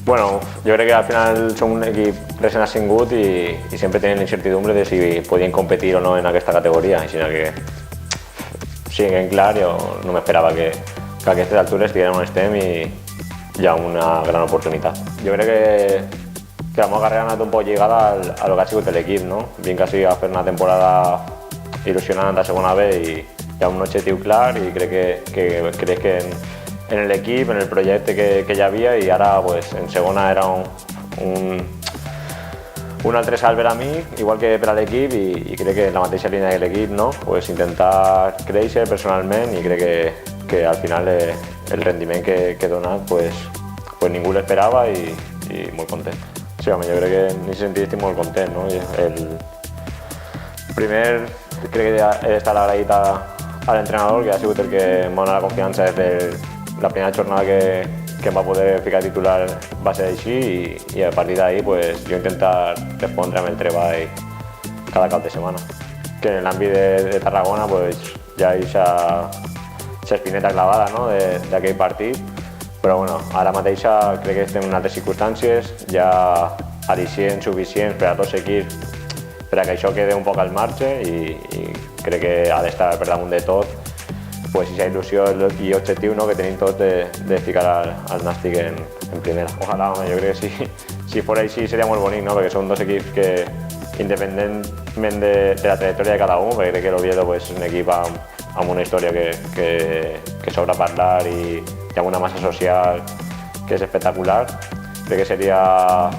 Bueno, jo crec que al final som un equip recent ascengut i sempre tenen l'incertidumbre de si podien competir o no en aquesta categoria, així que siguin clar, jo no m'esperava que a aquestes altures estiguem on estem i hi ha una gran oportunitat. Jo crec que la meva carrera ha anat un poc lligada a lo que ha sigut l'equip, no? Vinc així a fer una temporada il·lusionant a segona B i hi ha un objectiu clar i crec que en l'equip, en el projecte que hi havia i ara pues, en segona era un altre salt per a mi, igual que per a l'equip i crec que en la mateixa línia que l'equip, no? Pues intentar créixer personalment i crec que al final el rendiment que he donat pues ningú l'esperava i molt content. Sí, home, jo crec que en aquest sentit estic molt content, no? Primer crec que he d'estar agraït a l'entrenador, que ha sigut el que m'ha donat la confiança des de la primera jornada que em va poder ficar titular va ser així i a partir d'ahir pues, jo intentar respondre amb el treball cada cap de setmana. Que en l'àmbit de Tarragona pues, ja hi ha l'espineta clavada, no? d'aquell partit, però bueno, ara mateix crec que estem en altres circumstàncies, ja al·licients suficients per a tots els equips per a que això quede un poc al marge i crec que ha d'estar per damunt de tot pues, aquesta il·lusió i objectiu, no? que tenim tots de ficar al Nàstic en primera. Ojalà, home, jo crec que si fos així seria molt bonic, no? perquè són dos equips que, independentment de la trajectòria de cada un, perquè crec que l'Oviedo pues, és un equip amb una història que sobra parlar i amb una massa social que és espectacular. Crec que seria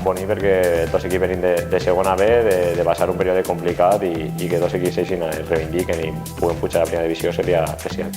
bonic perquè dos equips venim de segona B, de passar un període complicat i que dos equips es reivindiquen i puguen pujar a la primera divisió seria especial.